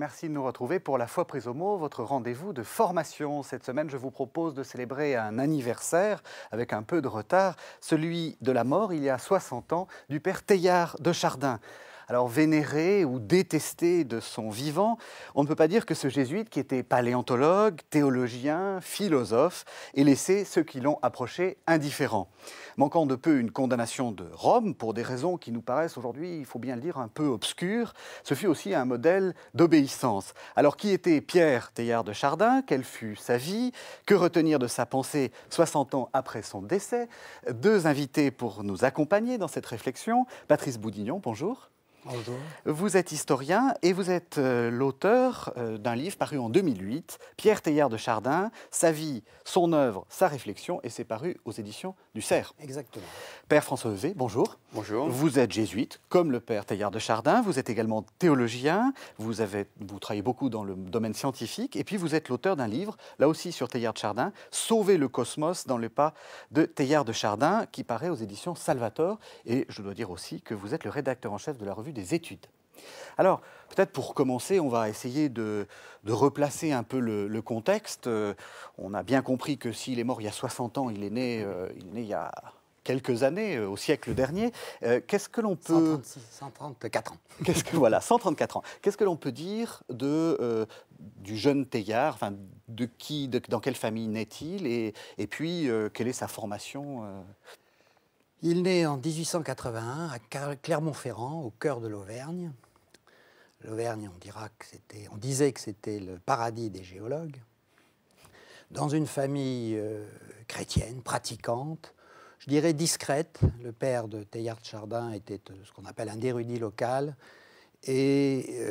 merci de nous retrouver pour La Foi prise au mot, votre rendez-vous de formation. Cette semaine, je vous propose de célébrer un anniversaire avec un peu de retard, celui de la mort, il y a 60 ans, du père Teilhard de Chardin. Alors vénéré ou détesté de son vivant, on ne peut pas dire que ce jésuite, qui était paléontologue, théologien, philosophe, ait laissé ceux qui l'ont approché indifférents. Manquant de peu une condamnation de Rome, pour des raisons qui nous paraissent aujourd'hui, il faut bien le dire, un peu obscures, ce fut aussi un modèle d'obéissance. Alors qui était Pierre Teilhard de Chardin? Quelle fut sa vie? Que retenir de sa pensée 60 ans après son décès? Deux invités pour nous accompagner dans cette réflexion. Patrice Boudignon, bonjour. Bonjour. Vous êtes historien et vous êtes l'auteur d'un livre paru en 2008, Pierre Teilhard de Chardin, sa vie, son œuvre, sa réflexion, et c'est paru aux éditions du Cerf. Exactement. Père François Heuvet, bonjour. Bonjour. Vous êtes jésuite, comme le père Teilhard de Chardin, vous êtes également théologien, vous travaillez beaucoup dans le domaine scientifique, et puis vous êtes l'auteur d'un livre, là aussi sur Teilhard de Chardin, Sauver le cosmos dans les pas de Teilhard de Chardin, qui paraît aux éditions Salvator, et je dois dire aussi que vous êtes le rédacteur en chef de la revue des études. Alors, peut-être pour commencer, on va essayer de replacer un peu le contexte. On a bien compris que s'il est mort il y a 60 ans, il est né il y a quelques années, au siècle dernier. Qu'est-ce que l'on peut... 134 ans. Voilà, 134 ans. Qu'est-ce que l'on peut dire du jeune Teilhard, enfin, dans quelle famille naît-il et puis, quelle est sa formation Il naît en 1881 à Clermont-Ferrand, au cœur de l'Auvergne. L'Auvergne, on disait que c'était le paradis des géologues. Dans une famille chrétienne, pratiquante, je dirais discrète. Le père de Teilhard de Chardin était ce qu'on appelle un érudit local et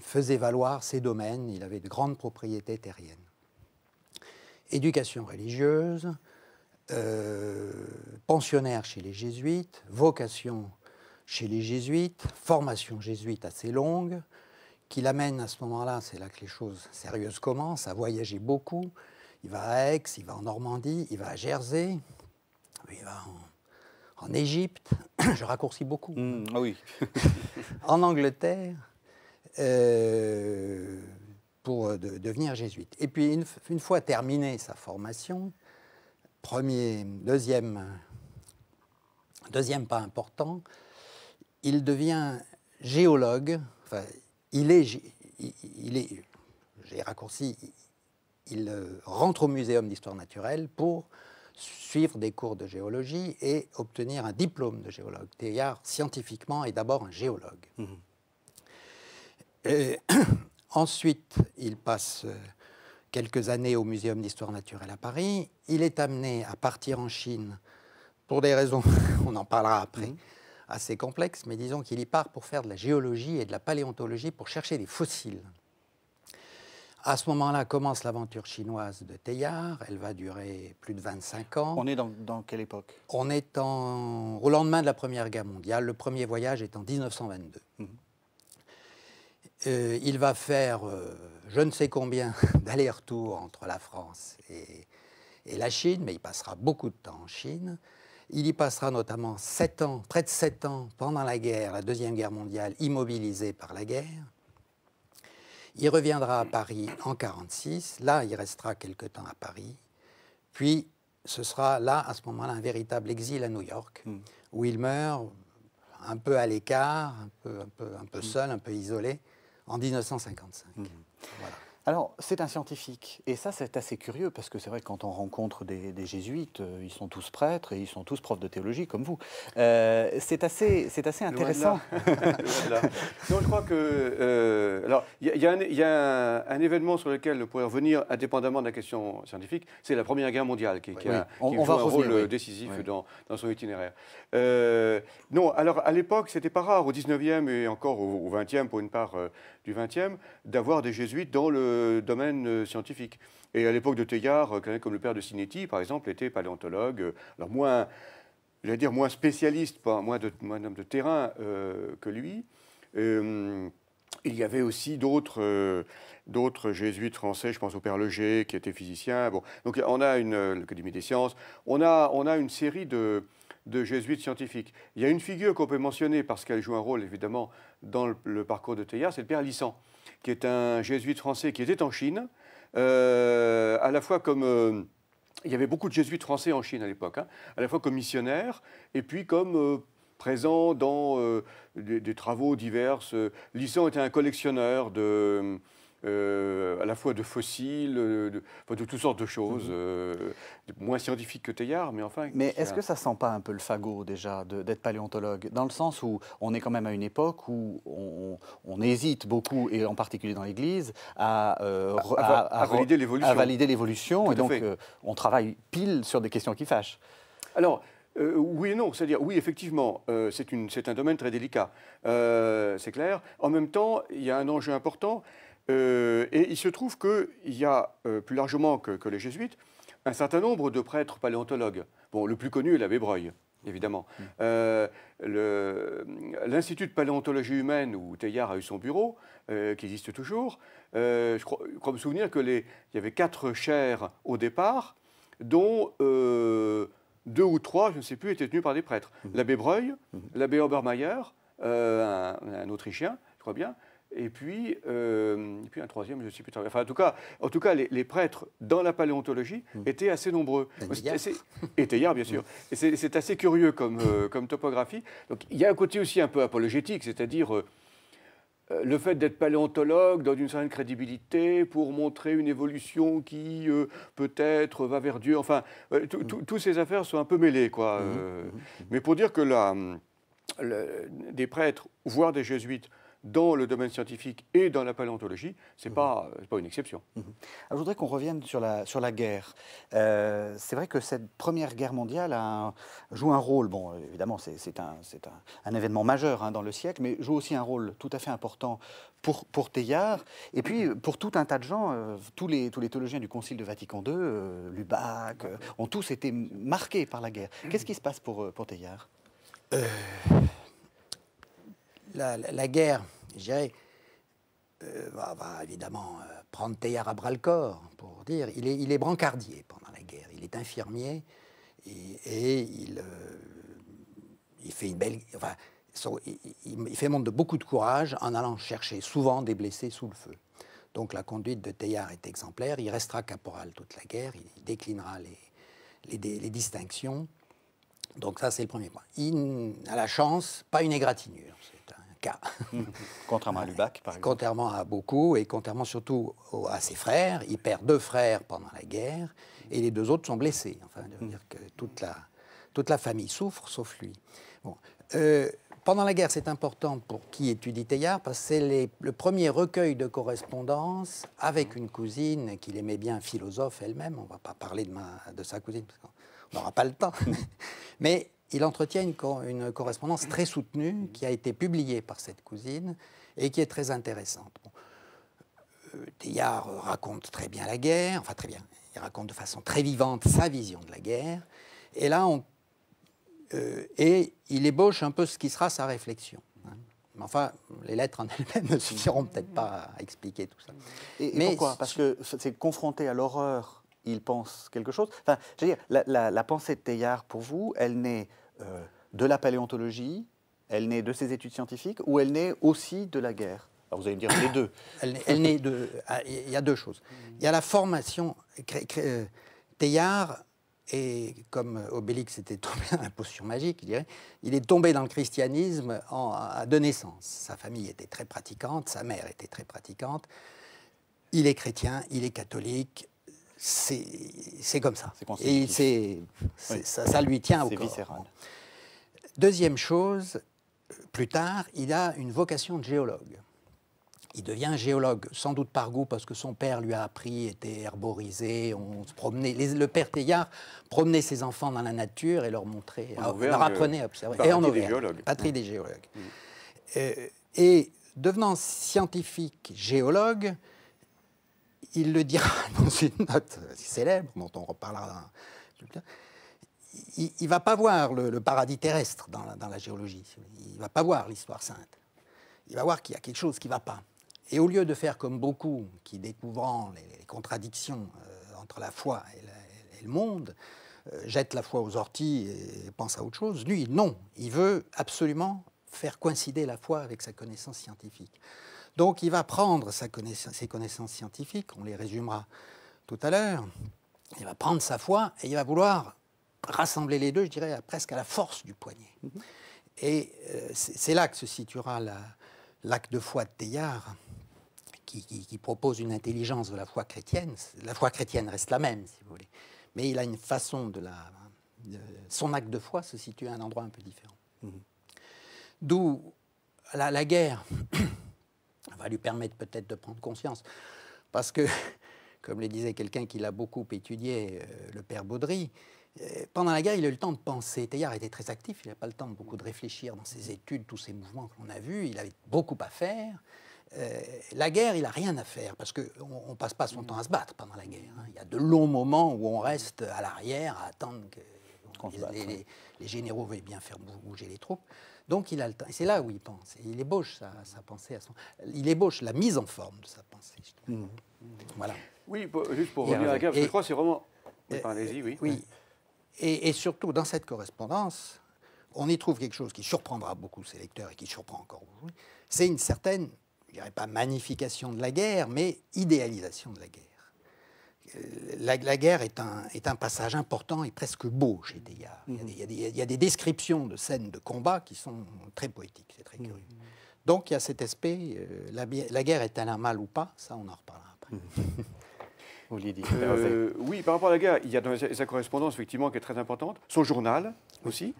faisait valoir ses domaines. Il avait de grandes propriétés terriennes. Éducation religieuse, pensionnaire chez les jésuites, vocation chez les jésuites, formation jésuite assez longue, qui l'amène à ce moment-là, c'est là que les choses sérieuses commencent, à voyager beaucoup. Il va à Aix, il va en Normandie, il va à Jersey, il va en Égypte, je raccourcis beaucoup. Oui. En Angleterre, pour devenir jésuite. Et puis, une fois terminée sa formation, deuxième pas important, il devient géologue. Enfin, j'ai raccourci, il rentre au Muséum d'histoire naturelle pour suivre des cours de géologie et obtenir un diplôme de géologue. Teilhard, scientifiquement, est d'abord un géologue. Ensuite, il passe quelques années au Muséum d'histoire naturelle à Paris. Il est amené à partir en Chine pour des raisons, on en parlera après, assez complexes, mais disons qu'il y part pour faire de la géologie et de la paléontologie pour chercher des fossiles. À ce moment-là commence l'aventure chinoise de Teilhard. Elle va durer plus de 25 ans. On est dans quelle époque? On est au lendemain de la Première Guerre mondiale. Le premier voyage est en 1922. Il va faire je ne sais combien d'allers-retours entre la France et la Chine, mais il passera beaucoup de temps en Chine. Il y passera notamment 7 ans, près de 7 ans, pendant la guerre, la Deuxième Guerre mondiale, immobilisé par la guerre. Il reviendra à Paris en 1946. Là, il restera quelque temps à Paris. Puis, ce sera là, à ce moment-là, un véritable exil à New York, où il meurt un peu à l'écart, un peu seul, un peu isolé, en 1955. Voilà. Alors, c'est un scientifique, et ça, c'est assez curieux, parce que c'est vrai que quand on rencontre des jésuites, ils sont tous prêtres, et ils sont tous profs de théologie, comme vous. C'est assez intéressant. Non, je crois que... alors, il y a un événement sur lequel on pourrait revenir, indépendamment de la question scientifique, c'est la Première Guerre mondiale, qui joue un rôle décisif dans son itinéraire. Non, alors, à l'époque, c'était pas rare, au 19e et encore au 20e, pour une part du 20e, d'avoir des jésuites dans le domaine scientifique. Et à l'époque de Teilhard, quelqu'un comme le père de Sinetti, par exemple, était paléontologue, alors moins spécialiste, moins homme de terrain que lui. Il y avait aussi d'autres jésuites français, je pense au père Leger, qui était physicien. Bon, donc on a l'Académie des sciences, on a une série de de jésuites scientifiques. Il y a une figure qu'on peut mentionner parce qu'elle joue un rôle évidemment dans le parcours de Teilhard, c'est le père Lissan, qui est un jésuite français qui était en Chine, à la fois comme... il y avait beaucoup de jésuites français en Chine à l'époque, hein, à la fois comme missionnaires et puis comme présents dans des travaux divers. Lissan était un collectionneur à la fois de fossiles, de toutes sortes de choses, moins scientifiques que Teilhard, mais enfin... Mais est-ce que ça ne sent pas un peu le fagot déjà d'être paléontologue, dans le sens où on est quand même à une époque où on hésite beaucoup, et en particulier dans l'Église, à valider l'évolution, et donc on travaille pile sur des questions qui fâchent. Alors, oui et non, c'est-à-dire, oui, effectivement, c'est un domaine très délicat, c'est clair. En même temps, il y a un enjeu important. Et il se trouve qu'il y a, plus largement que les jésuites, un certain nombre de prêtres paléontologues. Bon, le plus connu est l'abbé Breuil, évidemment. L'Institut de paléontologie humaine, où Teilhard a eu son bureau, qui existe toujours, je crois me souvenir qu'il y avait 4 chaires au départ, dont 2 ou 3, je ne sais plus, étaient tenus par des prêtres. L'abbé Breuil, l'abbé Obermeier, un Autrichien, je crois bien, et puis un troisième, je ne sais plus. Enfin, en tout cas les prêtres dans la paléontologie étaient assez nombreux. Et Teilhard, bien sûr. Et c'est assez curieux comme topographie. Donc, il y a un côté aussi un peu apologétique, c'est-à-dire le fait d'être paléontologue dans une certaine crédibilité pour montrer une évolution qui peut-être va vers Dieu. Enfin, toutes ces affaires sont un peu mêlées, quoi. Mais pour dire que des prêtres, voire des jésuites, dans le domaine scientifique et dans la paléontologie, ce n'est pas une exception. Alors, je voudrais qu'on revienne sur la guerre. C'est vrai que cette Première Guerre mondiale joue un rôle, bon, évidemment, c'est un événement majeur hein, dans le siècle, mais joue aussi un rôle tout à fait important pour Teilhard, et puis pour tout un tas de gens, tous les théologiens du Concile de Vatican II, Lubac, ont tous été marqués par la guerre. Qu'est-ce qui se passe pour Teilhard ? La guerre, je dirais, va évidemment prendre Teilhard à bras-le-corps, pour dire. Il est brancardier pendant la guerre. Il est infirmier et il fait une belle... Enfin, il fait montre de beaucoup de courage en allant chercher souvent des blessés sous le feu. Donc la conduite de Teilhard est exemplaire. Il restera caporal toute la guerre. Il déclinera les distinctions. Donc ça, c'est le premier point. Il a la chance, pas une égratignure. C'est un cas. Contrairement à Lubac, par exemple. Contrairement à beaucoup, et contrairement surtout à ses frères. Il perd 2 frères pendant la guerre, et les 2 autres sont blessés. Enfin, de dire que toute la famille souffre, sauf lui. Bon. Pendant la guerre, c'est important pour qui étudie Teilhard, parce que c'est le premier recueil de correspondance avec une cousine qu'il aimait bien, philosophe elle-même. On ne va pas parler de sa cousine, parce qu'on n'aura pas le temps. Mais il entretient une correspondance très soutenue qui a été publiée par cette cousine et qui est très intéressante. Bon. Teilhard raconte très bien la guerre, enfin très bien, il raconte de façon très vivante sa vision de la guerre. Et là, et il ébauche un peu ce qui sera sa réflexion. Mais enfin, les lettres en elles-mêmes ne suffiront peut-être pas à expliquer tout ça. Mais pourquoi ? Parce que c'est confronté à l'horreur, il pense quelque chose. Enfin, je veux dire, la pensée de Teilhard, pour vous, elle naît de la paléontologie, elle naît de ses études scientifiques, ou elle naît aussi de la guerre ? Alors vous allez me dire les deux. Elle naît de... Il y a 2 choses. Il y a la formation. Teilhard, et comme Obélix était tombé dans la potion magique, je dirais, il est tombé dans le christianisme à 2 naissances. Sa famille était très pratiquante, sa mère était très pratiquante. Il est chrétien, il est catholique. C'est comme ça. Et ça lui tient au corps. C'est viscéral. Deuxième chose, plus tard, il a une vocation de géologue. Il devient géologue, sans doute par goût, parce que son père lui a appris, était herborisé, on se promenait. Le père Teilhard promenait ses enfants dans la nature et leur montrait, leur apprenait à observer. Et en Auvergne, patrie des géologues. Et devenant scientifique géologue, il le dira dans une note célèbre, dont on reparlera plus tard, il ne va pas voir le paradis terrestre dans la géologie. Il ne va pas voir l'histoire sainte. Il va voir qu'il y a quelque chose qui ne va pas. Et au lieu de faire comme beaucoup, qui découvrant les contradictions entre la foi et le monde, jette la foi aux orties et pense à autre chose. Lui, non, il veut absolument faire coïncider la foi avec sa connaissance scientifique. Donc il va prendre ses connaissances scientifiques, on les résumera tout à l'heure, il va prendre sa foi et il va vouloir rassembler les deux, je dirais, presque à la force du poignet. Et c'est là que se situera l'acte de foi de Teilhard, qui propose une intelligence de la foi chrétienne. La foi chrétienne reste la même, si vous voulez. Mais il a une façon son acte de foi se situe à un endroit un peu différent. D'où la guerre va lui permettre peut-être de prendre conscience. Parce que, comme le disait quelqu'un qui l'a beaucoup étudié, le père Baudry, pendant la guerre, il a eu le temps de penser. Teilhard était très actif, il n'avait pas le temps de beaucoup de réfléchir dans ses études, tous ces mouvements qu'on a vus, il avait beaucoup à faire. La guerre, il n'a rien à faire, parce qu'on ne passe pas son temps à se battre pendant la guerre. Il y a de longs moments où on reste à l'arrière à attendre que les généraux veuillent bien faire bouger les troupes. Donc il a le temps. Et c'est là où il pense. Il ébauche sa pensée. Il ébauche la mise en forme de sa pensée. Voilà. Oui, juste pour revenir à la guerre, parce que je crois que c'est vraiment... Allez-y, oui. Oui. Et surtout, dans cette correspondance, on y trouve quelque chose qui surprendra beaucoup ses lecteurs et qui surprend encore aujourd'hui. C'est une certaine, je ne dirais pas magnification de la guerre, mais idéalisation de la guerre. La guerre est un passage important et presque beau chez Teilhard. Il y a des descriptions de scènes de combat qui sont très poétiques, c'est très curieux. Donc il y a cet aspect, la guerre est-elle un mal ou pas? Ça, on en reparlera après. Oui, par rapport à la guerre, il y a dans sa correspondance, effectivement, qui est très importante. Son journal, aussi,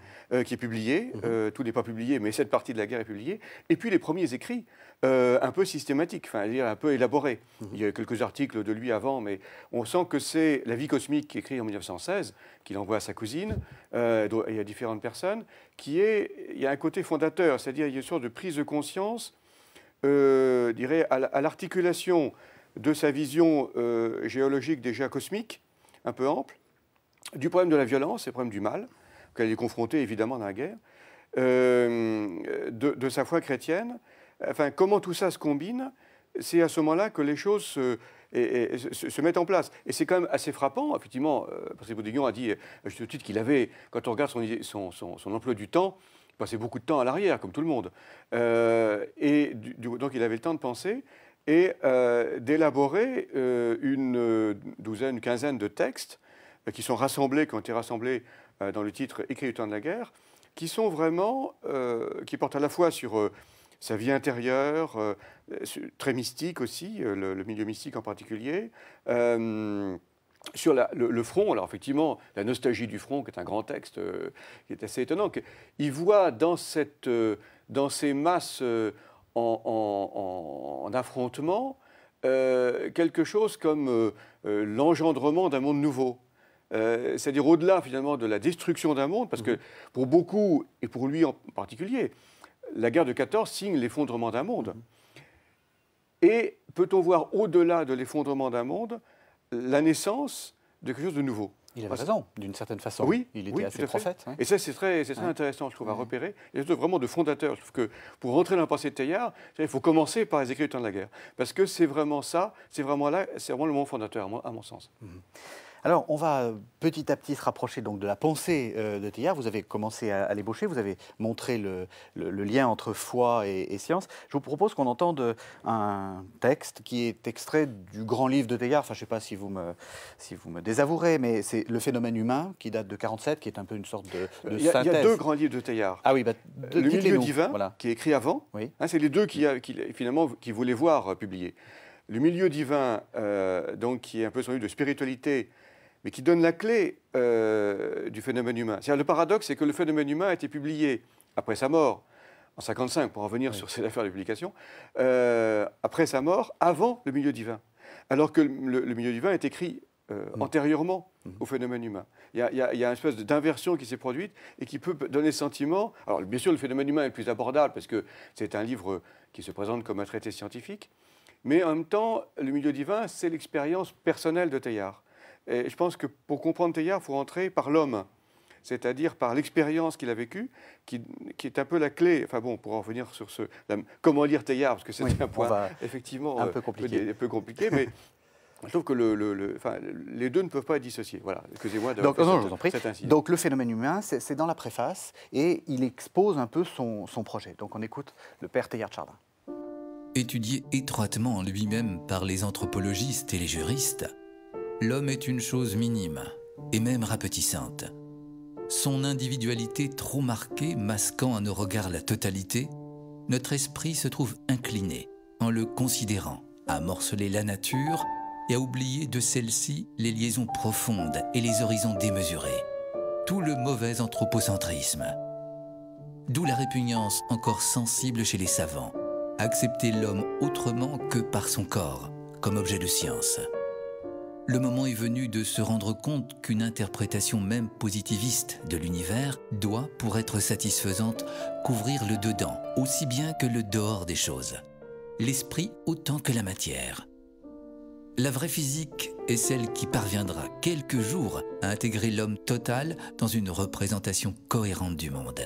qui est publié. Tout n'est pas publié, mais cette partie de la guerre est publiée. Et puis les premiers écrits, un peu systématiques, un peu élaborés. Il y a quelques articles de lui avant, mais on sent que c'est La vie cosmique, qui est écrit en 1916, qu'il envoie à sa cousine, et à différentes personnes, il y a un côté fondateur, c'est-à-dire il y a une sorte de prise de conscience, je dirais, à l'articulation de sa vision géologique déjà cosmique, un peu ample, du problème de la violence et du problème du mal, auquel il est confronté évidemment dans la guerre, de sa foi chrétienne. Enfin, comment tout ça se combine, c'est à ce moment-là que les choses se mettent en place. Et c'est quand même assez frappant, effectivement, parce que Boudiguion a dit, à juste titre, qu'il avait, quand on regarde son emploi du temps, il passait beaucoup de temps à l'arrière, comme tout le monde. Donc il avait le temps de penser et d'élaborer une quinzaine de textes qui ont été rassemblés dans le titre « Écrit du temps de la guerre », qui sont vraiment, qui portent à la fois sur sa vie intérieure, très mystique aussi, le milieu mystique en particulier, sur le front. Alors effectivement, la nostalgie du front, qui est un grand texte, qui est assez étonnant. Il voit dans ces masses en affrontement quelque chose comme l'engendrement d'un monde nouveau. C'est-à-dire au-delà finalement de la destruction d'un monde, parce que pour beaucoup, et pour lui en particulier, la guerre de 14 signe l'effondrement d'un monde. Et peut-on voir au-delà de l'effondrement d'un monde la naissance de quelque chose de nouveau? Il avait raison, d'une certaine façon. Oui, il était assez prophète. Et ça, c'est très intéressant, je trouve, à repérer. Il y a vraiment de fondateurs. Je trouve que pour rentrer dans la pensée de Teilhard, il faut commencer par les écrits du temps de la guerre. Parce que c'est vraiment ça, c'est vraiment le moment fondateur, à mon sens. Alors, on va petit à petit se rapprocher donc de la pensée de Teilhard. Vous avez commencé à l'ébaucher, vous avez montré le lien entre foi et science. Je vous propose qu'on entende un texte qui est extrait du grand livre de Teilhard. Enfin, je ne sais pas si vous me désavouerez, mais c'est Le phénomène humain, qui date de 47, qui est un peu une sorte de synthèse. Il y a deux grands livres de Teilhard. Ah oui, Le milieu divin, voilà, qui est écrit avant. Oui. C'est les deux qui voulaient voir publier. Le milieu divin, donc, qui est un peu son livre de spiritualité, mais qui donne la clé du phénomène humain. Le paradoxe, c'est que le phénomène humain a été publié après sa mort, en 1955, pour en revenir sur cette affaire de publication, après sa mort, avant le milieu divin. Alors que le milieu divin est écrit antérieurement au phénomène humain. Il y a une espèce d'inversion qui s'est produite et qui peut donner le sentiment... Alors, bien sûr, le phénomène humain est le plus abordable, parce que c'est un livre qui se présente comme un traité scientifique, mais en même temps, le milieu divin, c'est l'expérience personnelle de Teilhard. Et je pense que pour comprendre Teilhard, il faut rentrer par l'homme, c'est-à-dire par l'expérience qu'il a vécue, qui est un peu la clé. Enfin bon, pour en revenir sur comment lire Teilhard, parce que c'est un point effectivement un peu compliqué, mais Je trouve que les deux ne peuvent pas être dissociés. Voilà, excusez-moi de cette incise. Donc le phénomène humain, c'est dans la préface, et il expose un peu son projet. Donc on écoute le père Teilhard de Chardin. Étudié étroitement en lui-même par les anthropologistes et les juristes, l'homme est une chose minime, et même rapetissante. Son individualité trop marquée masquant à nos regards la totalité, notre esprit se trouve incliné, en le considérant, à morceler la nature et à oublier de celle-ci les liaisons profondes et les horizons démesurés. Tout le mauvais anthropocentrisme. D'où la répugnance encore sensible chez les savants, accepter l'homme autrement que par son corps, comme objet de science. Le moment est venu de se rendre compte qu'une interprétation même positiviste de l'univers doit, pour être satisfaisante, couvrir le dedans, aussi bien que le dehors des choses. L'esprit autant que la matière. La vraie physique est celle qui parviendra quelques jours à intégrer l'homme total dans une représentation cohérente du monde.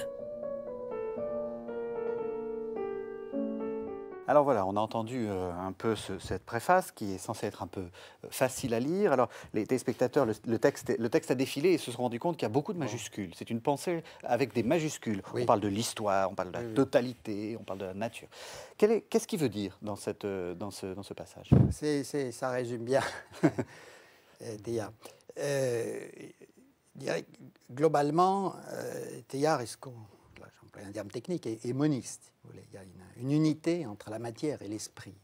Alors voilà, on a entendu un peu cette préface qui est censée être un peu facile à lire. Alors les téléspectateurs, le texte a défilé et se sont rendus compte qu'il y a beaucoup de majuscules. C'est une pensée avec des majuscules. Oui. On parle de l'histoire, on parle de la totalité, on parle de la nature. Qu'est-ce qu'il veut dire dans ce passage? Ça résume bien. Globalement, Teilhard est un terme technique, est moniste. Il y a une unité entre la matière et l'esprit.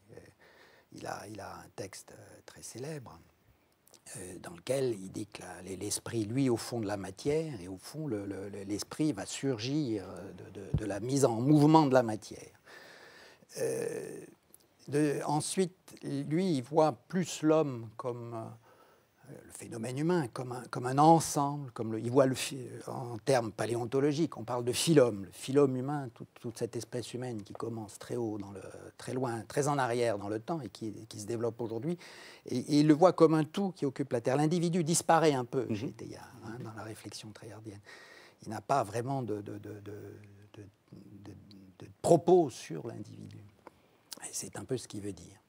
Il a un texte très célèbre dans lequel il dit que l'esprit, lui, au fond de la matière, et au fond, l'esprit va surgir de la mise en mouvement de la matière. Ensuite, lui, il voit plus l'homme comme le phénomène humain, comme un ensemble, il voit en termes paléontologiques, on parle de phylum, le phylum humain, toute cette espèce humaine qui commence très haut, très loin, très en arrière dans le temps et qui se développe aujourd'hui. Et il le voit comme un tout qui occupe la Terre. L'individu disparaît un peu chez Teilhard, dans la réflexion teilhardienne. Il n'a pas vraiment de propos sur l'individu. C'est un peu ce qu'il veut dire.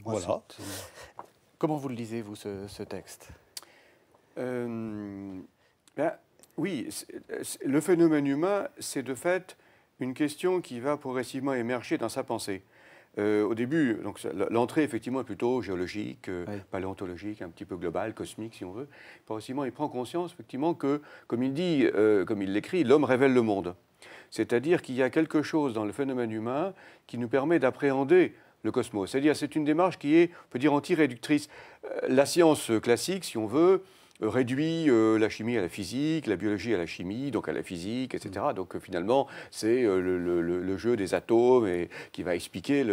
Voilà. Comment vous le lisez, vous, ce texte? Oui, le phénomène humain, c'est de fait une question qui va progressivement émerger dans sa pensée. Au début, l'entrée, effectivement, est plutôt géologique, paléontologique, un petit peu globale, cosmique, si on veut. Progressivement, il prend conscience, effectivement, que, comme il dit, comme il l'écrit, l'homme révèle le monde. C'est-à-dire qu'il y a quelque chose dans le phénomène humain qui nous permet d'appréhender le cosmos. C'est-à-dire, c'est une démarche qui est, on peut dire, anti-réductrice. La science classique, si on veut, réduit la chimie à la physique, la biologie à la chimie, donc à la physique, etc. Donc finalement, c'est le jeu des atomes qui va expliquer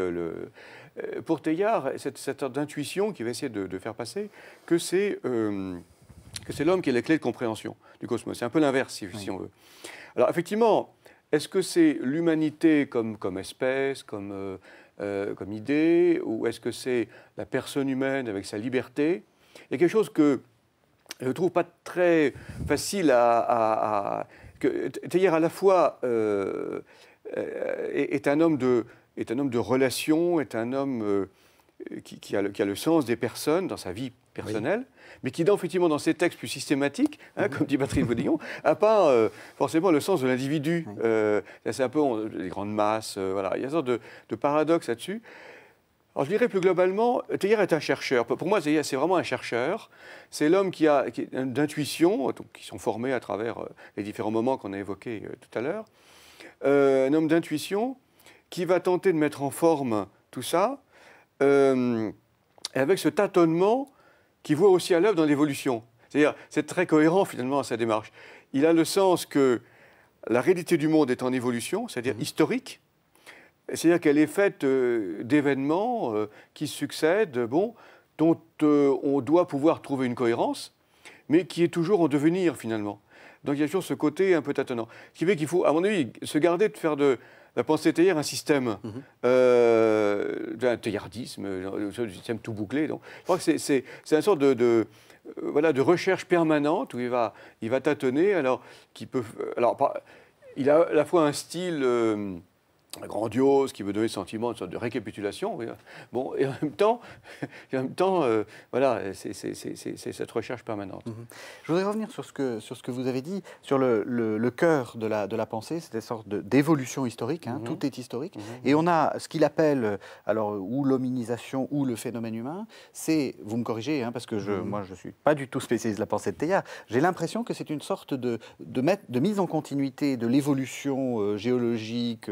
pour Teilhard, cette sorte d'intuition qui va essayer de faire passer que c'est l'homme qui est la clé de compréhension du cosmos. C'est un peu l'inverse, si on veut. Alors effectivement, est-ce que c'est l'humanité comme espèce, comme idée, ou est-ce que c'est la personne humaine avec sa liberté? Il y a quelque chose que je ne trouve pas très facile que Teilhard, à la fois, est un homme de relation, est un homme qui a le sens des personnes dans sa vie personnelle, mais qui, effectivement, dans ses textes plus systématiques, comme dit Patrice Vaudillon, n'a pas forcément le sens de l'individu. C'est un peu les grandes masses. Voilà. Il y a une sorte de paradoxe là-dessus. Alors, je dirais plus globalement, Teilhard est un chercheur. Pour moi, c'est vraiment un chercheur. C'est l'homme qui a d'intuition, qui sont formés à travers les différents moments qu'on a évoqués tout à l'heure. Un homme d'intuition qui va tenter de mettre en forme tout ça, avec ce tâtonnement qui voit aussi à l'œuvre dans l'évolution. C'est-à-dire, c'est très cohérent finalement à sa démarche. Il a le sens que la réalité du monde est en évolution, c'est-à-dire historique. C'est-à-dire qu'elle est faite d'événements qui succèdent, dont on doit pouvoir trouver une cohérence, mais qui est toujours en devenir finalement. Donc il y a toujours ce côté un peu tâtonnant. Ce qui fait qu'il faut, à mon avis, se garder de faire de la pensée Teilhard un système, d'un teilhardisme, un système tout bouclé. Donc, je crois que c'est une sorte de recherche permanente où il va tâtonner. Alors, il a à la fois un style grandiose, qui veut donner le sentiment d'une sorte de récapitulation. Bon, et en même temps, voilà, c'est cette recherche permanente. Je voudrais revenir sur ce que vous avez dit, sur le cœur de la pensée, c'est une sorte d'évolution historique, hein, tout est historique. Et on a ce qu'il appelle, alors, ou l'hominisation ou le phénomène humain, c'est, vous me corrigez, hein, parce que moi je ne suis pas du tout spécialiste de la pensée de Teilhard, j'ai l'impression que c'est une sorte de mise en continuité de l'évolution géologique,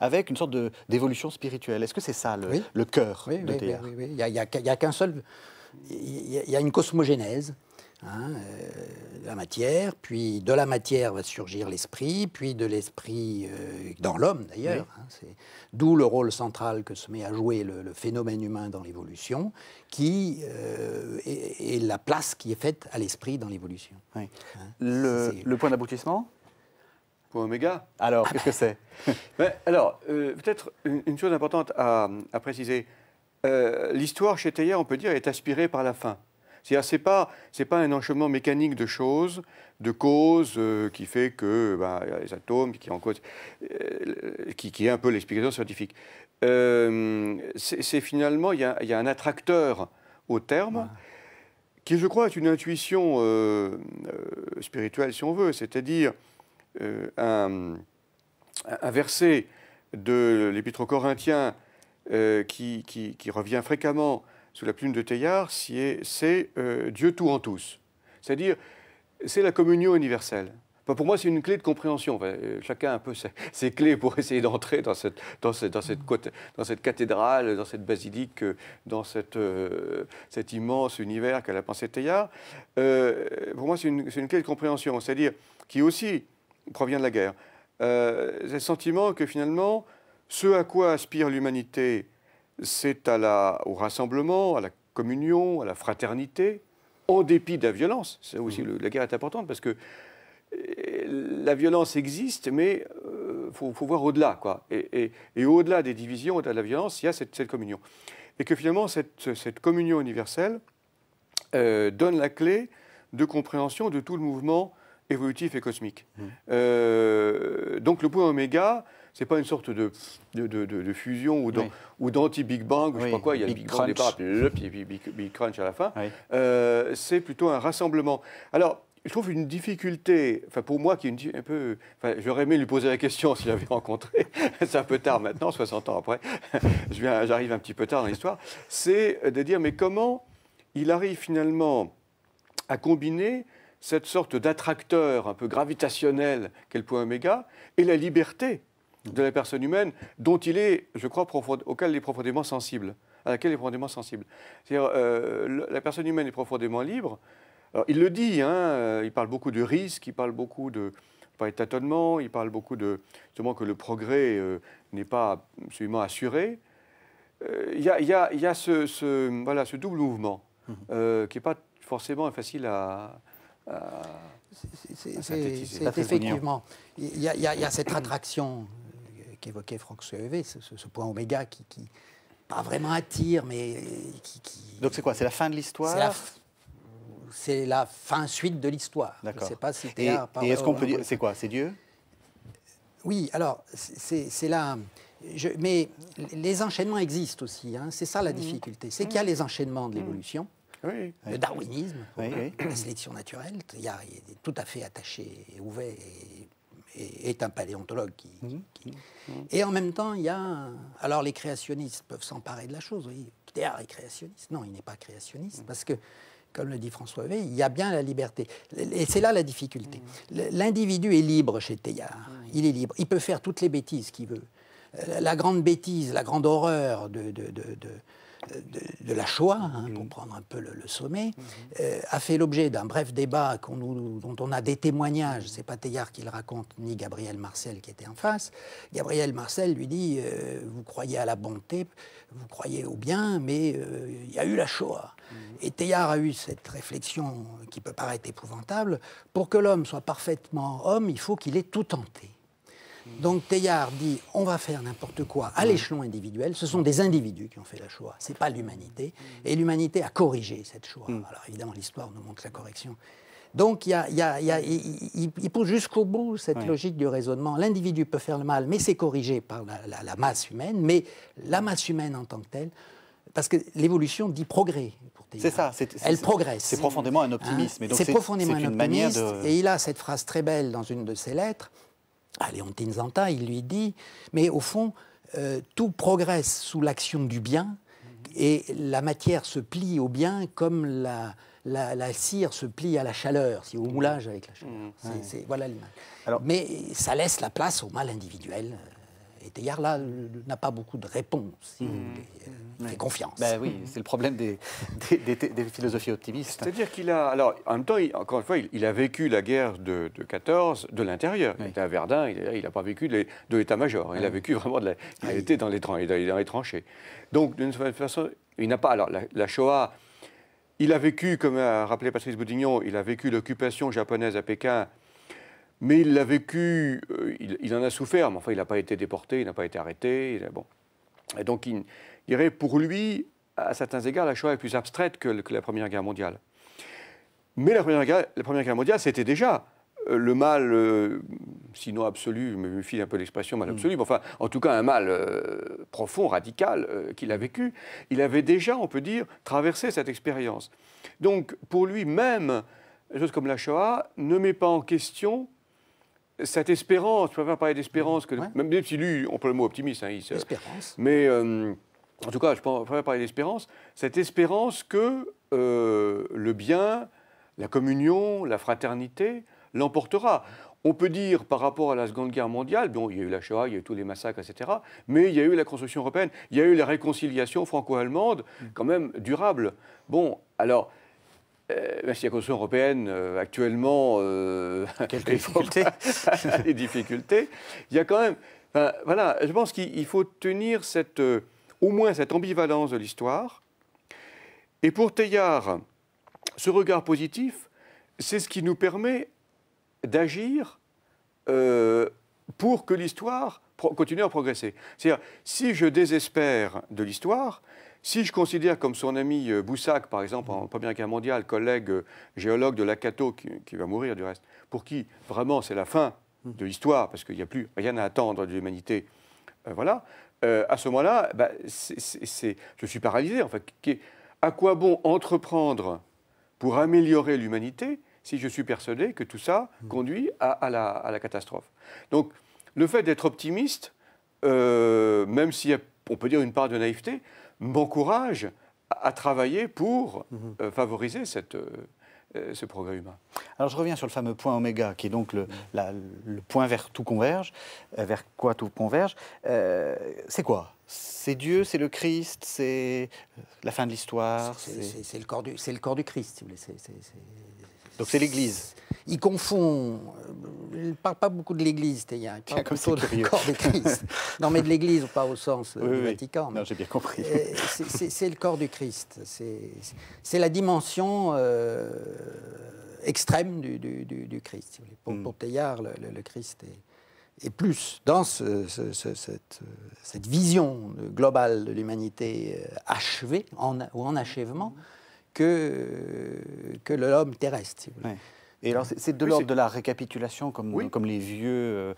avec une sorte d'évolution spirituelle. Est-ce que c'est ça le cœur de Teilhard? Oui. Il n'y a qu'un seul... Il y a une cosmogénèse, hein, la matière, puis de la matière va surgir l'esprit, puis de l'esprit dans l'homme d'ailleurs. Hein, d'où le rôle central que se met à jouer le phénomène humain dans l'évolution, qui est la place qui est faite à l'esprit dans l'évolution. Oui. Hein, le point d'aboutissement? Oméga. Alors, qu'est-ce que c'est? Alors, peut-être une chose importante à préciser. L'histoire chez Teilhard, on peut dire, est aspirée par la fin. C'est-à-dire, c'est pas un enchaînement mécanique de choses, de causes, qui fait que y a les atomes, qui en cause, qui est un peu l'explication scientifique. C'est finalement, il y a un attracteur au terme, qui, je crois, est une intuition spirituelle, si on veut, c'est-à-dire un verset de l'Épître aux Corinthiens qui revient fréquemment sous la plume de Teilhard, c'est Dieu tout en tous. C'est-à-dire, c'est la communion universelle. Enfin, pour moi, c'est une clé de compréhension. Enfin, chacun a un peu ses clés pour essayer d'entrer dans cette cathédrale, dans cette basilique, dans cet immense univers qu'a la pensée de Teilhard. Pour moi, c'est une clé de compréhension, c'est-à-dire qui aussi provient de la guerre. C'est le sentiment que finalement, ce à quoi aspire l'humanité, c'est au rassemblement, à la communion, à la fraternité, en dépit de la violence. C'est aussi la guerre est importante parce que la violence existe, mais faut voir au-delà, quoi. Et au-delà des divisions, au-delà de la violence, il y a cette communion. Et que finalement, cette communion universelle donne la clé de compréhension de tout le mouvement évolutif et cosmique. Donc le point oméga, c'est pas une sorte de fusion ou d'anti-Big Bang, ou je sais pas quoi, il y a le Big Bang au départ, puis Big Crunch à la fin. C'est plutôt un rassemblement. Alors, je trouve une difficulté, enfin pour moi, qui est un peu... J'aurais aimé lui poser la question s'il l'avait rencontré, c'est un peu tard maintenant, 60 ans après, j'arrive un petit peu tard dans l'histoire, c'est de dire, mais comment il arrive finalement à combiner cette sorte d'attracteur un peu gravitationnel qu'est le point oméga et la liberté de la personne humaine dont il est, je crois, auquel il est profondément sensible, à laquelle il est profondément sensible. C'est-à-dire, la personne humaine est profondément libre. Alors, il le dit, hein, il parle beaucoup de risques, il parle beaucoup de tâtonnement, il parle beaucoup justement que le progrès n'est pas absolument assuré. Il y a ce double mouvement qui n'est pas forcément facile à c'est effectivement, il y a cette attraction qu'évoquait Franck Sauvé, ce point oméga qui pas vraiment attire, mais qui... Donc c'est quoi? C'est la fin de l'histoire? C'est la fin suite de l'histoire. D'accord. Je sais pas si et est-ce qu'on peut dire, c'est quoi? C'est Dieu? Oui, alors c'est là... mais les enchaînements existent aussi, hein, c'est ça la difficulté, c'est qu'il y a les enchaînements de l'évolution. Le darwinisme, la sélection naturelle, il est tout à fait attaché et ouvert et est un paléontologue Et en même temps, il y a... Alors les créationnistes peuvent s'emparer de la chose, oui. Teilhard est créationniste. Non, il n'est pas créationniste, parce que, comme le dit François Vey, il y a bien la liberté. Et c'est là la difficulté. L'individu est libre chez Teilhard. Il est libre. Il peut faire toutes les bêtises qu'il veut. La grande bêtise, la grande horreur de la Shoah, hein, pour prendre un peu le sommet, a fait l'objet d'un bref débat dont on a des témoignages. C'est pas Teilhard qui le raconte, ni Gabriel Marcel qui était en face. Gabriel Marcel lui dit vous croyez à la bonté, vous croyez au bien, mais il y a eu la Shoah. Et Teilhard a eu cette réflexion qui peut paraître épouvantable. Pour que l'homme soit parfaitement homme, il faut qu'il ait tout tenté. Donc Teilhard dit on va faire n'importe quoi à l'échelon individuel. Ce sont des individus qui ont fait la Shoah, c'est pas l'humanité. Et l'humanité a corrigé cette Shoah. Alors évidemment l'histoire nous montre la correction Donc, il pousse jusqu'au bout cette logique du raisonnement. L'individu peut faire le mal, mais c'est corrigé par la masse humaine. Mais la masse humaine en tant que telle, parce que l'évolution dit progrès. C'est ça. Elle progresse. C'est profondément un optimisme. C'est profondément un optimiste. Et il a cette phrase très belle dans une de ses lettres. À Léontine Zanta, il lui dit, mais au fond, tout progresse sous l'action du bien, et la matière se plie au bien comme la cire se plie à la chaleur, au moulage avec la chaleur. Voilà le mal. Alors, mais ça laisse la place au mal individuel. Et Teilhard, là, n'a pas beaucoup de réponses. Il fait confiance. Ben oui, c'est le problème des philosophies optimistes. C'est-à-dire qu'il a... Alors, en même temps, encore une fois, il a vécu la guerre de 14 de l'intérieur. Il était à Verdun, il n'a pas vécu de l'état-major. Il a vécu vraiment... Il était dans les tranchées. Donc, d'une certaine façon, il n'a pas... Alors, la Shoah, il a vécu, comme a rappelé Patrice Boudignon, il a vécu l'occupation japonaise à Pékin. Mais il l'a vécu, il en a souffert, mais enfin, il n'a pas été déporté, il n'a pas été arrêté. Bon. Et donc, il dirait, pour lui, à certains égards, la Shoah est plus abstraite que la Première Guerre mondiale. Mais la Première Guerre mondiale, c'était déjà le mal, sinon absolu, je me méfie un peu l'expression mal absolu, mais enfin, en tout cas, un mal profond, radical, qu'il a vécu. Il avait déjà, on peut dire, traversé cette expérience. Donc, pour lui, même, une chose comme la Shoah ne met pas en question cette espérance. Je préfère parler d'espérance, même si lui, on peut le mot optimiste. Espérance. Mais en tout cas, je préfère parler d'espérance. Cette espérance que le bien, la communion, la fraternité l'emportera. On peut dire, par rapport à la Seconde Guerre mondiale, bon, il y a eu la Shoah, il y a eu tous les massacres, etc., mais il y a eu la construction européenne, il y a eu la réconciliation franco-allemande, quand même durable. Bon, alors... Même si la construction européenne, actuellement, quelques difficultés. des difficultés, il y a quand même... Enfin, voilà, je pense qu'il faut tenir au moins cette ambivalence de l'histoire. Et pour Teilhard, ce regard positif, c'est ce qui nous permet d'agir pour que l'histoire continue à progresser. C'est-à-dire, si je désespère de l'histoire... Si je considère comme son ami Boussac, par exemple, en Première Guerre mondiale, collègue géologue de Lakato, qui va mourir du reste, pour qui vraiment c'est la fin de l'histoire, parce qu'il n'y a plus rien à attendre de l'humanité, voilà, à ce moment-là, je suis paralysé. En fait. À quoi bon entreprendre pour améliorer l'humanité si je suis persuadé que tout ça conduit à la catastrophe? Donc, le fait d'être optimiste, même s'il y a, on peut dire, une part de naïveté, m'encourage à travailler pour favoriser ce progrès humain. Alors je reviens sur le fameux point oméga, qui est donc le point vers tout converge, vers quoi tout converge. C'est quoi? C'est Dieu, c'est le Christ, c'est la fin de l'histoire? C'est le corps du Christ, si vous voulez. Donc c'est l'Église. Il confond... Il ne parle pas beaucoup de l'Église, Teilhard. Il parle plutôt du corps du Christ. Non, mais de l'Église, pas au sens du Vatican. Non, j'ai bien compris. C'est le corps du Christ. C'est la dimension extrême du Christ. Si vous voulez. Pour Teilhard, le Christ est plus dans cette vision globale de l'humanité achevée, ou en achèvement, que l'homme terrestre, si vous voulez. Et alors, c'est de l'ordre de la récapitulation, comme les vieux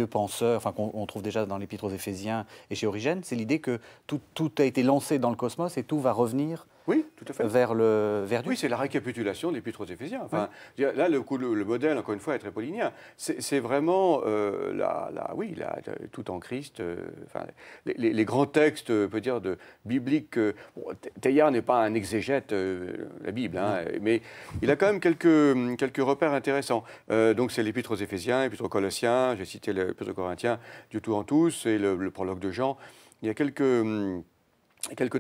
penseurs, enfin, qu'on trouve déjà dans l'Épître aux Éphésiens et chez Origène. C'est l'idée que tout a été lancé dans le cosmos et tout va revenir tout à fait. vers Dieu. Oui, c'est la récapitulation de l'Épître aux Éphésiens. Enfin, là, le modèle, encore une fois, est très paulinien. C'est vraiment tout en Christ. Les grands textes, peut dire, bibliques. Teilhard n'est pas un exégète de la Bible, mais il a quand même quelques repères intéressants. Donc, c'est l'Épître aux Éphésiens, l'Épître aux Colossiens, j'ai cité l'Épître aux Corinthiens, Dieu tout en tous, et le prologue de Jean. Il y a quelques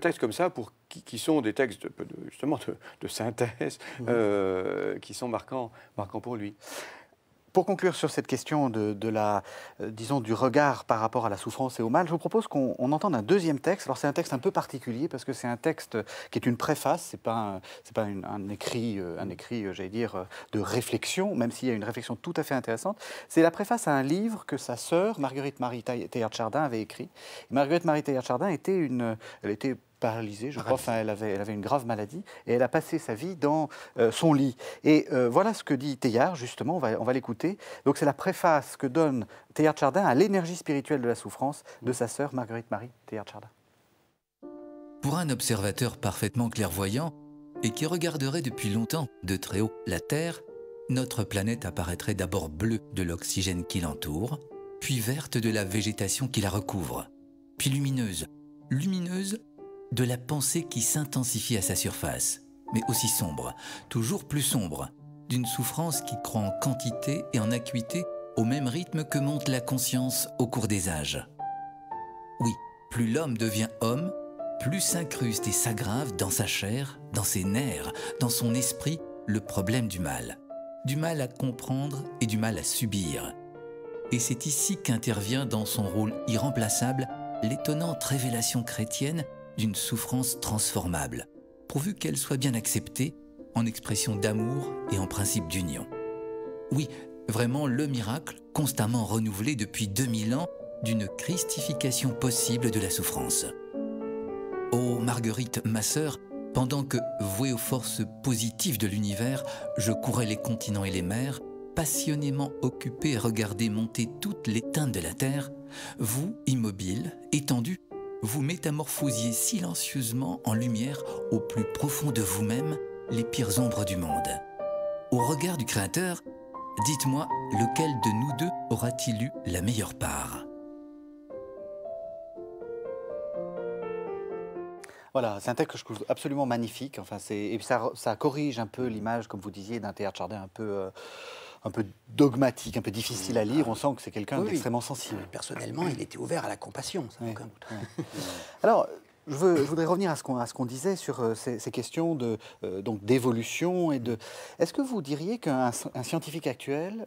textes comme ça qui sont des textes justement de synthèse qui sont marquants pour lui. Pour conclure sur cette question disons, du regard par rapport à la souffrance et au mal, je vous propose qu'on entende un deuxième texte. Alors c'est un texte un peu particulier parce que c'est un texte qui est une préface, c'est pas un écrit, j'allais dire, de réflexion, même s'il y a une réflexion tout à fait intéressante. C'est la préface à un livre que sa sœur, Marguerite Marie Teilhard-Chardin, avait écrit. Marguerite Marie Teilhard-Chardin elle était paralysée, je crois. Enfin, elle avait une grave maladie et elle a passé sa vie dans son lit. Et voilà ce que dit Teilhard, justement, on va l'écouter. Donc c'est la préface que donne Teilhard de Chardin à l'énergie spirituelle de la souffrance de sa sœur Marguerite-Marie Teilhard de Chardin. Pour un observateur parfaitement clairvoyant et qui regarderait depuis longtemps de très haut la Terre, notre planète apparaîtrait d'abord bleue de l'oxygène qui l'entoure, puis verte de la végétation qui la recouvre, puis lumineuse de la pensée qui s'intensifie à sa surface, mais aussi sombre, toujours plus sombre, d'une souffrance qui croît en quantité et en acuité au même rythme que monte la conscience au cours des âges. Oui, plus l'homme devient homme, plus s'incruste et s'aggrave dans sa chair, dans ses nerfs, dans son esprit, le problème du mal à comprendre et du mal à subir. Et c'est ici qu'intervient dans son rôle irremplaçable l'étonnante révélation chrétienne d'une souffrance transformable, pourvu qu'elle soit bien acceptée en expression d'amour et en principe d'union. Oui, vraiment le miracle, constamment renouvelé depuis 2000 ans, d'une christification possible de la souffrance. Ô Marguerite, ma sœur, pendant que, voué aux forces positives de l'univers, je courais les continents et les mers, passionnément occupé à regarder monter toutes les teintes de la terre, vous, immobile, étendu, vous métamorphosiez silencieusement en lumière au plus profond de vous-même les pires ombres du monde. Au regard du Créateur, dites-moi lequel de nous deux aura-t-il eu la meilleure part ? Voilà, c'est un texte que je trouve absolument magnifique. Enfin, et puis ça corrige un peu l'image, comme vous disiez, d'un Teilhard de Chardin un peu dogmatique, un peu difficile à lire. On sent que c'est quelqu'un d'extrêmement sensible. Personnellement, il était ouvert à la compassion, sans aucun doute. Alors, je voudrais revenir à ce qu'on disait sur ces questions d'évolution et de. Est-ce que vous diriez qu'un scientifique actuel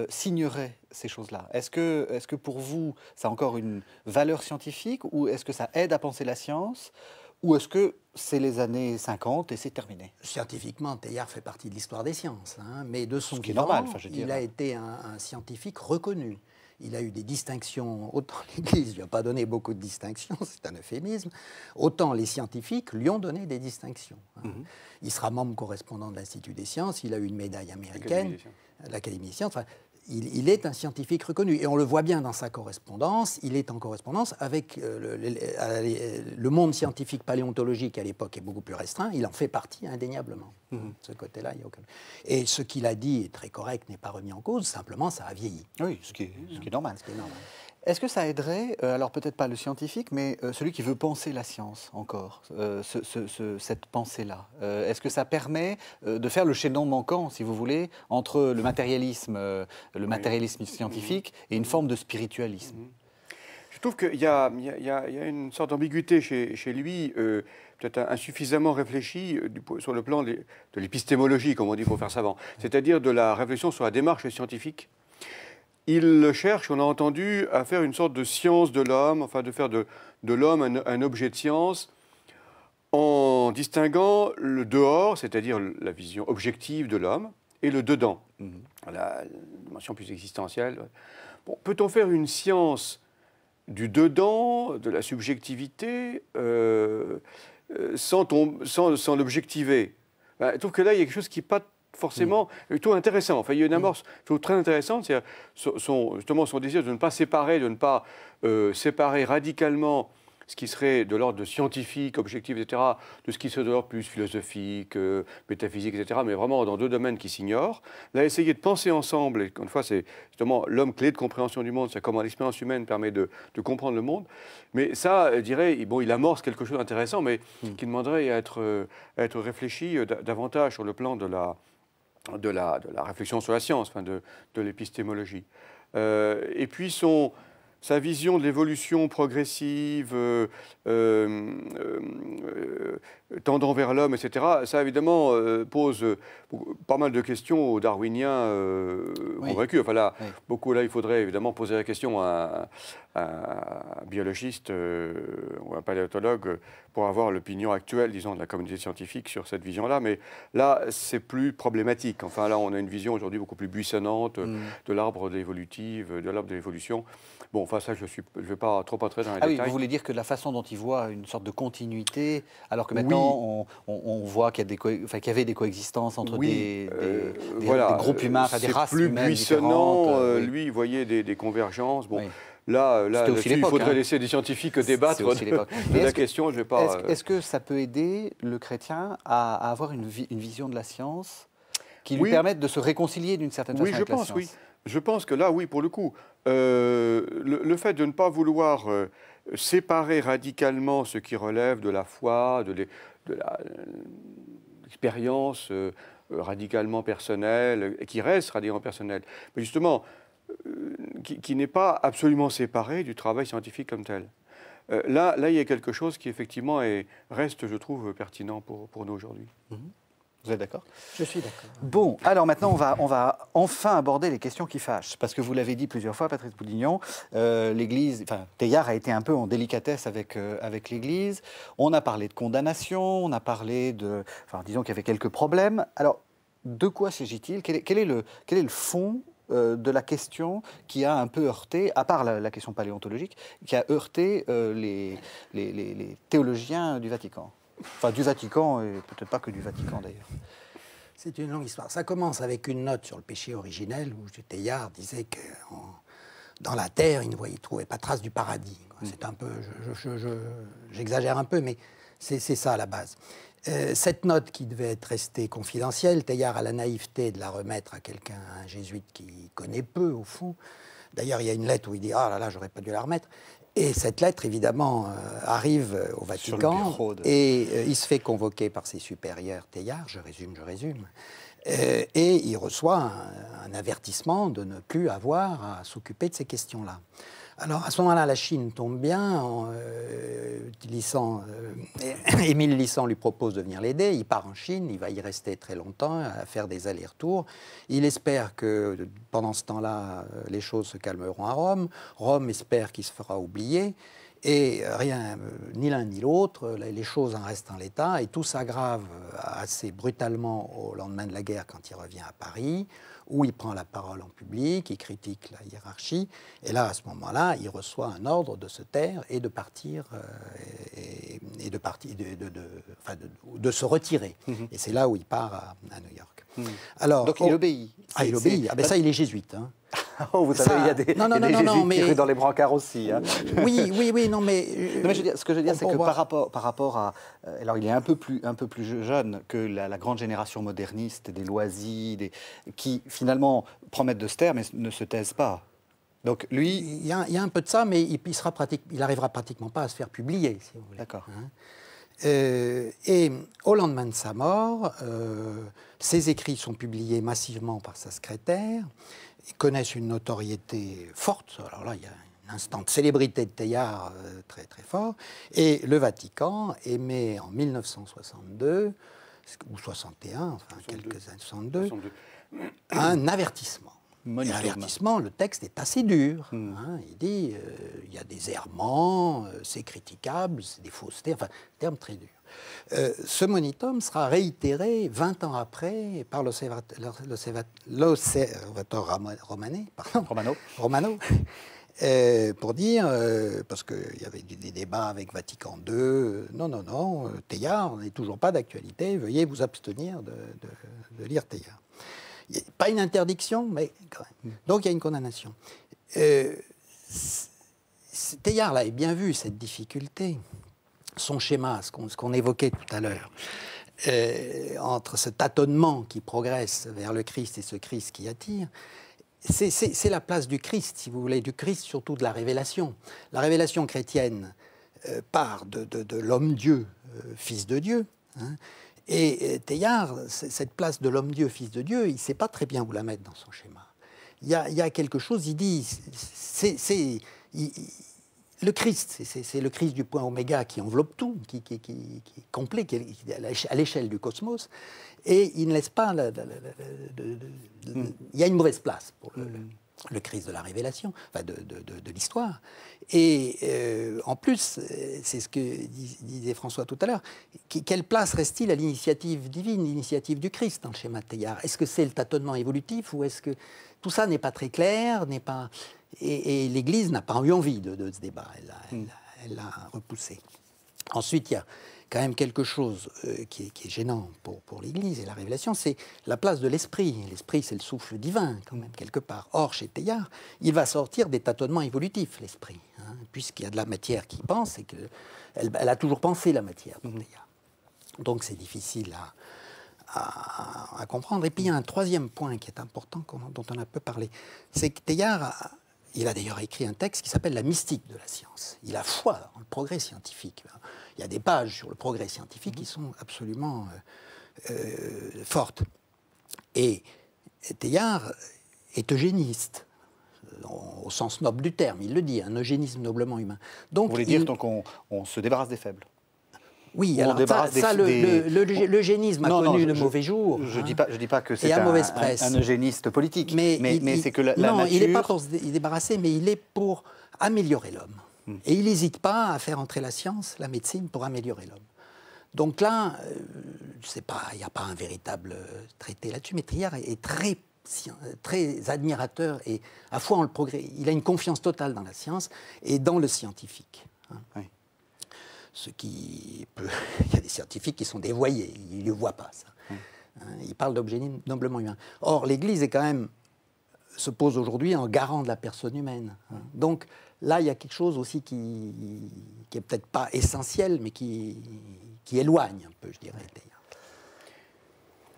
signerait ces choses-là? Est-ce que pour vous, ça a encore une valeur scientifique, ou est-ce que ça aide à penser la science? Ou est-ce que c'est les années 50 et c'est terminé? Scientifiquement, Teilhard fait partie de l'histoire des sciences, mais de son vivant, il a été un scientifique reconnu. Il a eu des distinctions, autant l'Église ne lui a pas donné beaucoup de distinctions, c'est un euphémisme, autant les scientifiques lui ont donné des distinctions. Il sera membre correspondant de l'Institut des sciences, il a eu une médaille américaine, l'Académie des sciences. Enfin, il est un scientifique reconnu. Et on le voit bien dans sa correspondance, il est en correspondance avec le monde scientifique paléontologique à l'époque est beaucoup plus restreint, il en fait partie indéniablement. Ce côté-là, il n'y a aucun... Et ce qu'il a dit est très correct, n'est pas remis en cause, simplement ça a vieilli. Oui, ce qui est normal. Est-ce que ça aiderait, alors peut-être pas le scientifique, mais celui qui veut penser la science encore, cette pensée-là? Est-ce que ça permet de faire le chaînon manquant, si vous voulez, entre le matérialisme scientifique et une forme de spiritualisme? Je trouve qu'il y a une sorte d'ambiguïté chez lui, peut-être insuffisamment réfléchie sur le plan de l'épistémologie, comme on dit pour faire savant, c'est-à-dire de la réflexion sur la démarche scientifique. Il cherche, on a entendu, à faire une sorte de science de l'homme, enfin de faire de l'homme un objet de science, en distinguant le dehors, c'est-à-dire la vision objective de l'homme, et le dedans, la dimension plus existentielle. Bon, peut-on faire une science du dedans, de la subjectivité, sans l'objectiver? Je trouve que là, il y a quelque chose qui n'est pas forcément plutôt intéressant. Enfin, il y a une amorce très intéressante, c'est justement son désir de ne pas séparer, séparer radicalement ce qui serait de l'ordre de scientifique, objectif, etc., de ce qui serait de l'ordre plus philosophique, métaphysique, etc., mais vraiment dans deux domaines qui s'ignorent. Là, essayer de penser ensemble, et encore une fois, c'est justement l'homme clé de compréhension du monde, c'est comment l'expérience humaine permet de comprendre le monde. Mais ça, je dirais, bon, il amorce quelque chose d'intéressant, mais qui demanderait à être réfléchi davantage sur le plan de la réflexion sur la science, enfin de l'épistémologie. Et puis sa vision de l'évolution progressive, tendant vers l'homme, etc., ça évidemment pose pas mal de questions aux darwiniens convaincus. Enfin là, il faudrait évidemment poser la question à un biologiste ou un paléontologue pour avoir l'opinion actuelle, disons, de la communauté scientifique sur cette vision-là. Mais là, c'est plus problématique. Enfin, là, on a une vision aujourd'hui beaucoup plus buissonnante de l'arbre évolutive, de l'arbre de l'évolution. Bon, enfin, ça, je ne vais pas trop entrer dans les détails. Oui, vous voulez dire que la façon dont il voit une sorte de continuité, alors que maintenant, on voit qu'il y avait des coexistences entre des groupes humains, des races humaines différentes. C'est plus buissonnant. Lui, il voyait des convergences. Bon. Là il faudrait laisser des scientifiques débattre de la question. Est-ce que ça peut aider le chrétien à avoir une vision de la science qui lui permette de se réconcilier d'une certaine façon avec la science? Oui, je pense que là, oui, pour le coup, le fait de ne pas vouloir séparer radicalement ce qui relève de la foi, de l'expérience radicalement personnelle, qui reste radicalement personnelle, mais justement, qui n'est pas absolument séparé du travail scientifique comme tel. Là, il y a quelque chose qui, effectivement, reste, je trouve, pertinent pour nous aujourd'hui. Vous êtes d'accord? Je suis d'accord. Bon, alors maintenant, on va enfin aborder les questions qui fâchent. Parce que vous l'avez dit plusieurs fois, Patrice Boudignon, Teilhard a été un peu en délicatesse avec l'Église. On a parlé de condamnation, on a parlé de... Enfin, disons qu'il y avait quelques problèmes. Alors, de quoi s'agit-il? Quel est le fond de la question qui a un peu heurté, à part la question paléontologique, qui a heurté les théologiens du Vatican? Enfin, du Vatican, et peut-être pas que du Vatican d'ailleurs. C'est une longue histoire. Ça commence avec une note sur le péché originel, où Teilhard disait que dans la terre, il ne trouvait pas trace du paradis. C'est un peu, j'exagère un peu, mais c'est ça à la base. Cette note qui devait être restée confidentielle, Teilhard a la naïveté de la remettre à un jésuite qui connaît peu, au fond. D'ailleurs, il y a une lettre où il dit « Ah là là, j'aurais pas dû la remettre ». Et cette lettre, évidemment, arrive au Vatican et il se fait convoquer par ses supérieurs, Teilhard, je résume, et il reçoit un avertissement de ne plus avoir à s'occuper de ces questions-là. Alors, à ce moment-là, la Chine tombe bien. Émile Licent lui propose de venir l'aider. Il part en Chine, il va y rester très longtemps, à faire des allers-retours. Il espère que, pendant ce temps-là, les choses se calmeront à Rome. Rome espère qu'il se fera oublier. Et rien, ni l'un ni l'autre, les choses en restent en l'état. Et tout s'aggrave assez brutalement au lendemain de la guerre, quand il revient à Paris, où il prend la parole en public, il critique la hiérarchie, et là, à ce moment-là, il reçoit un ordre de se taire et de partir, de se retirer. Et c'est là où il part à New York. Alors, donc il obéit. Ah, il obéit. Ah, ben ça, il est jésuite. Hein. Oh, vous savez, il y a des jésuites qui ruent dans les brancards aussi. Hein. Oui, non, mais... ce que je veux dire, c'est que par rapport à... Alors, il est un peu plus jeune que la grande génération moderniste des Loisy, qui, finalement, promettent de se taire, mais ne se taisent pas. Donc, lui... Il y a un peu de ça, mais il n'arrivera pratiquement pas à se faire publier, si vous voulez. D'accord. Hein. Et au lendemain de sa mort, ses écrits sont publiés massivement par sa secrétaire. Ils connaissent une notoriété forte. Alors là, il y a un instant de célébrité de Teilhard très très fort. Et le Vatican émet en 1962, ou 61, enfin 62. Quelques années, 62, un avertissement. L'avertissement, le texte est assez dur. Hein, il dit il y a des errements, c'est critiquable, c'est des faussetés, enfin, terme très dur. Ce monitum sera réitéré 20 ans après par l'Osservatore Romano, pour dire, parce qu'il y avait des débats avec Vatican II, non, Teilhard n'est toujours pas d'actualité, veuillez vous abstenir de lire Teilhard. Pas une interdiction, mais quand même. Donc il y a une condamnation. Teilhard l'avait bien vu, cette difficulté. Son schéma, ce qu'on évoquait tout à l'heure, entre ce tâtonnement qui progresse vers le Christ et ce Christ qui attire, c'est la place du Christ, si vous voulez, du Christ, surtout de la révélation. La révélation chrétienne part de l'homme-dieu, fils de Dieu, hein, et Teilhard, cette place de l'homme-dieu, fils de Dieu, il ne sait pas très bien où la mettre dans son schéma. Il y a quelque chose, il dit, le Christ, c'est le Christ du point oméga qui enveloppe tout, qui est complet, qui est à l'échelle du cosmos, et il ne laisse pas... il y a une mauvaise place pour le Christ de la Révélation, enfin de l'histoire. Et en plus, c'est ce que disait François tout à l'heure, quelle place reste-t-il à l'initiative divine, l'initiative du Christ dans le schéma de Teilhard? Est-ce que c'est le tâtonnement évolutif ou est-ce que tout ça n'est pas très clair, n'est pas... Et l'Église n'a pas eu envie de ce débat, elle l'a repoussé. Ensuite, il y a quand même quelque chose qui est gênant pour l'Église et la Révélation, c'est la place de l'esprit. L'esprit, c'est le souffle divin, quand même, quelque part. Or, chez Teilhard, il va sortir des tâtonnements évolutifs, l'esprit, hein, puisqu'il y a de la matière qui pense et qu'elle a toujours pensé la matière, pour Teilhard. Donc, c'est difficile à comprendre. Et puis, il y a un troisième point qui est important, dont on a peu parlé, c'est que Teilhard il a d'ailleurs écrit un texte qui s'appelle « La mystique de la science ». Il a foi dans le progrès scientifique. Il y a des pages sur le progrès scientifique qui sont absolument fortes. Et Teilhard est eugéniste, au sens noble du terme, il le dit, un eugénisme noblement humain. Donc, vous voulez dire qu'on se débarrasse des faibles? Oui, alors l'eugénisme a connu de mauvais jours. Je dis pas que c'est un eugéniste politique, mais c'est que la nature... il n'est pas pour se débarrasser, mais il est pour améliorer l'homme. Et il n'hésite pas à faire entrer la science, la médecine, pour améliorer l'homme. Donc là, il n'y a pas un véritable traité là-dessus, mais Teilhard est très admirateur et à foi en le progrès. Il a une confiance totale dans la science et dans le scientifique. Oui. Il y a des scientifiques qui sont dévoyés, ils ne voient pas ça. Ils parlent d'eugénisme noblement humain. Or, l'Église se pose aujourd'hui en garant de la personne humaine. Donc là, il y a quelque chose aussi qui est peut-être pas essentiel, mais qui éloigne un peu, je dirais.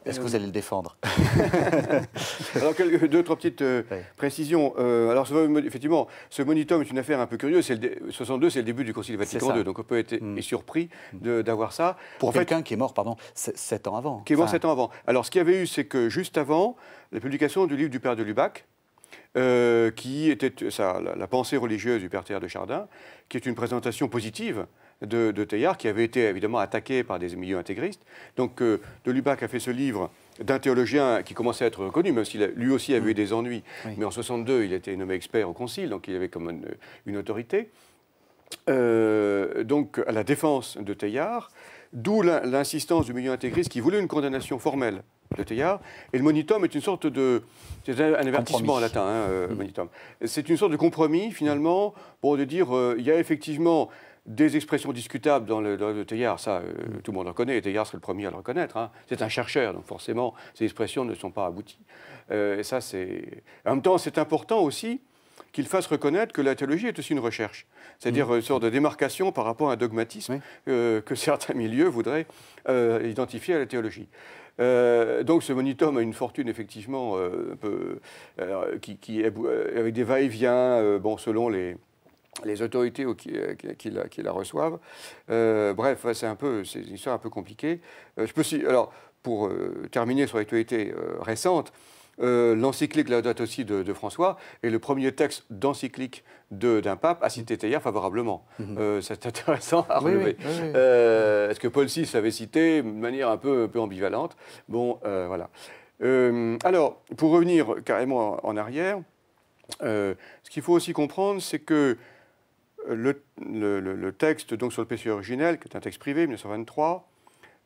Est-ce que vous allez le défendre? Alors, deux, trois petites précisions. Alors, effectivement, ce monitum est une affaire un peu curieuse. 62, c'est le début du Concile Vatican II, donc on peut être surpris d'avoir ça. Pour quelqu'un qui est mort, 7 ans avant. Qui est mort 7 ans avant. Alors, ce qu'il y avait eu, c'est que juste avant, la publication du livre du Père de Lubac, qui était la pensée religieuse du Père Teilhard de Chardin, qui est une présentation positive de Teilhard, qui avait été évidemment attaqué par des milieux intégristes. Donc, de Lubac a fait ce livre d'un théologien qui commençait à être reconnu, même s'il lui aussi avait eu des ennuis. Oui. Mais en 62, il a été nommé expert au Concile, donc il avait comme une autorité. Donc, à la défense de Teilhard, d'où l'insistance du milieu intégriste qui voulait une condamnation formelle de Teilhard. Et le monitum est une sorte de... C'est un avertissement en latin, monitum. C'est une sorte de compromis, finalement, pour de dire il y a effectivement des expressions discutables dans le Teilhard, ça, tout le monde le reconnaît, et Teilhard serait le premier à le reconnaître. Hein. C'est un chercheur, donc forcément, ces expressions ne sont pas abouties. Et ça, c'est... En même temps, c'est important aussi qu'il fasse reconnaître que la théologie est aussi une recherche. C'est-à-dire une sorte de démarcation par rapport à un dogmatisme que certains milieux voudraient identifier à la théologie. Donc ce monitum a une fortune effectivement un peu, avec des va-et-vient selon les autorités qui la reçoivent. Bref, c'est une histoire un peu compliquée. Alors, pour terminer sur l'actualité récente, l'encyclique Laudato Si de François est le premier texte d'encyclique d'un pape à citer Teilhard favorablement. C'est intéressant à relever. Est-ce que Paul VI l'avait cité de manière un peu ambivalente? Bon, voilà. Alors, pour revenir carrément en arrière, ce qu'il faut aussi comprendre, c'est que le texte donc, sur le péché originel, qui est un texte privé, 1923,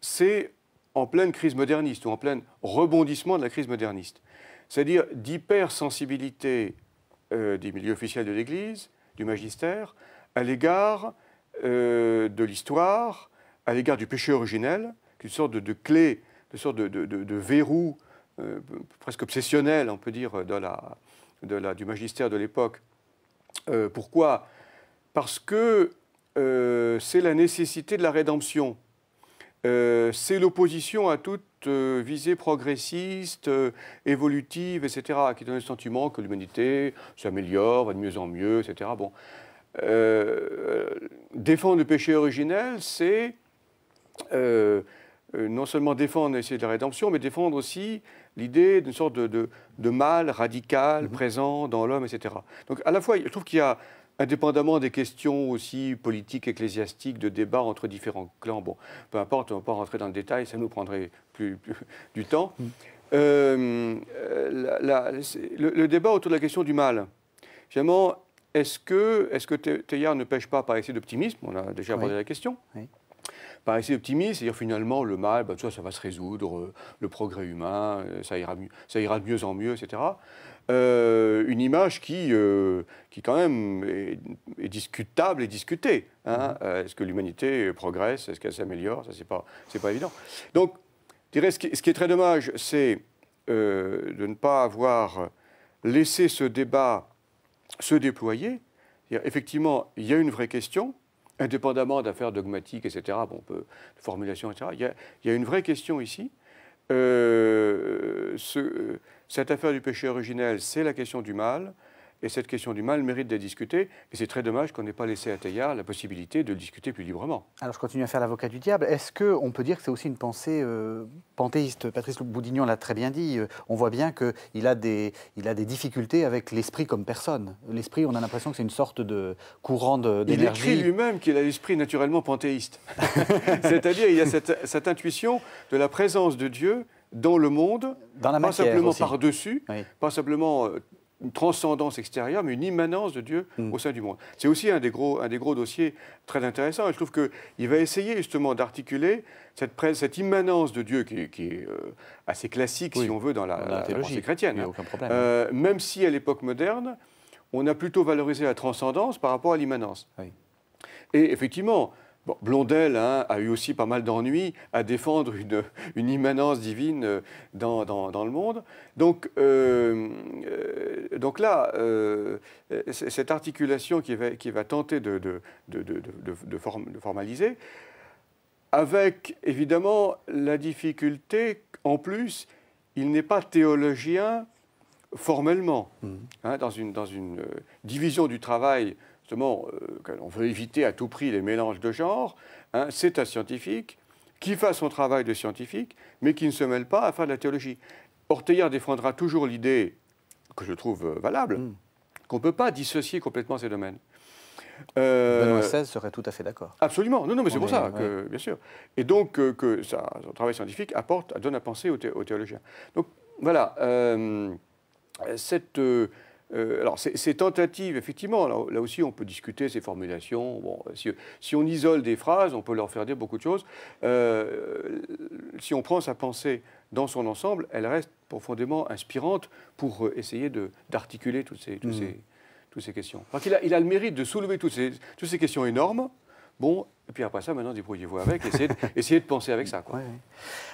c'est en pleine crise moderniste, ou en plein rebondissement de la crise moderniste. C'est-à-dire d'hypersensibilité des milieux officiels de l'Église, du magistère, à l'égard de l'histoire, à l'égard du péché originel, qui est une sorte de clé, une sorte de verrou presque obsessionnel, on peut dire, du magistère de l'époque. Pourquoi ? Parce que c'est la nécessité de la rédemption. C'est l'opposition à toute visée progressiste, évolutive, etc., qui donne le sentiment que l'humanité s'améliore, va de mieux en mieux, etc. Bon. Défendre le péché originel, c'est non seulement défendre l'essai de la rédemption, mais défendre aussi l'idée d'une sorte de mal radical, présent dans l'homme, etc. Donc à la fois, je trouve qu'il y a, indépendamment des questions aussi politiques, ecclésiastiques, de débat entre différents clans, bon, peu importe, on ne va pas rentrer dans le détail, ça nous prendrait plus du temps. le débat autour de la question du mal, finalement, est-ce que Teilhard ne pêche pas par excès d'optimisme? On a déjà abordé la question. Oui. Par excès d'optimisme, c'est-à-dire finalement le mal, ça va se résoudre, le progrès humain, ça ira de mieux en mieux, etc. Une image qui quand même est discutable et discutée. Hein. Est-ce que l'humanité progresse? Est-ce qu'elle s'améliore? Ça, c'est pas évident. Donc, je dirais, ce qui est très dommage, c'est de ne pas avoir laissé ce débat se déployer. Effectivement, il y a une vraie question, indépendamment d'affaires dogmatiques, etc., de formulations, etc. Il y a une vraie question ici. Cette affaire du péché originel, c'est la question du mal, et cette question du mal mérite d'être discutée, et c'est très dommage qu'on n'ait pas laissé à Teilhard la possibilité de le discuter plus librement. Alors je continue à faire l'avocat du diable. Est-ce qu'on peut dire que c'est aussi une pensée panthéiste? Patrice Boudignon l'a très bien dit. On voit bien qu'il a des difficultés avec l'esprit comme personne. L'esprit, on a l'impression que c'est une sorte de courant d'énergie. Il écrit lui-même qu'il a l'esprit naturellement panthéiste. C'est-à-dire il y a cette intuition de la présence de Dieu dans le monde, dans la matière, pas simplement aussi. Par-dessus, oui. Pas simplement une transcendance extérieure, mais une immanence de Dieu au sein du monde. C'est aussi un des gros dossiers très intéressants. Et je trouve qu'il va essayer justement d'articuler cette immanence de Dieu qui est assez classique, si on veut, dans la pensée chrétienne. Il n'y a aucun problème. Même si à l'époque moderne, on a plutôt valorisé la transcendance par rapport à l'immanence. Oui. Et effectivement, Blondel a eu aussi pas mal d'ennuis à défendre une immanence divine dans le monde. Donc là, cette articulation qui va tenter de formaliser, avec évidemment la difficulté, en plus, il n'est pas théologien formellement. Dans une division du travail, justement, on veut éviter à tout prix les mélanges de genres, c'est un scientifique qui fait son travail de scientifique, mais qui ne se mêle pas à faire de la théologie. Or, Teilhard défendra toujours l'idée, que je trouve valable, qu'on ne peut pas dissocier complètement ces domaines. Benoît XVI serait tout à fait d'accord. Absolument. Non, mais c'est pour ça, bien sûr. Et donc, que son travail scientifique donne à penser aux théologiens. Donc, voilà. Alors, ces tentatives, effectivement, là aussi, on peut discuter ces formulations. Bon, si on isole des phrases, on peut leur faire dire beaucoup de choses. Si on prend sa pensée dans son ensemble, elle reste profondément inspirante pour essayer d'articuler toutes ces questions. Donc, il a le mérite de soulever toutes ces questions énormes. Bon, et puis après ça, maintenant, débrouillez-vous avec, essayez de penser avec ça. Quoi. Ouais.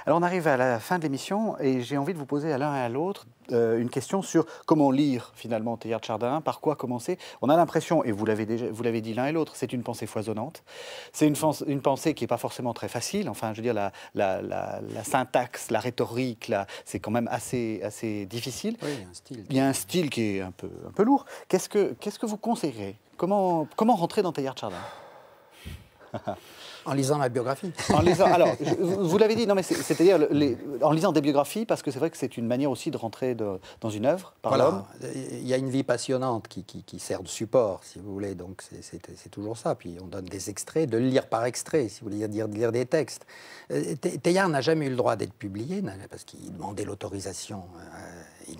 Alors, on arrive à la fin de l'émission et j'ai envie de vous poser à l'un et à l'autre une question sur comment lire, finalement, Teilhard de Chardin, par quoi commencer. On a l'impression, et vous l'avez dit l'un et l'autre, c'est une pensée foisonnante. C'est une pensée qui n'est pas forcément très facile. Enfin, je veux dire, la syntaxe, la rhétorique, c'est quand même assez difficile. Oui, il y a un style. Il y a un style qui est un peu lourd. Qu'est-ce que vous conseillerez? Comment rentrer dans Teilhard de Chardin? En lisant la biographie. Alors, vous l'avez dit, non, mais c'est-à-dire en lisant des biographies, parce que c'est vrai que c'est une manière aussi de rentrer dans une œuvre par l'homme. Il y a une vie passionnante qui sert de support, si vous voulez, donc c'est toujours ça. Puis on donne des extraits, de le lire par extrait, si vous voulez dire de lire des textes. Teilhard n'a jamais eu le droit d'être publié, parce qu'il demandait l'autorisation. Il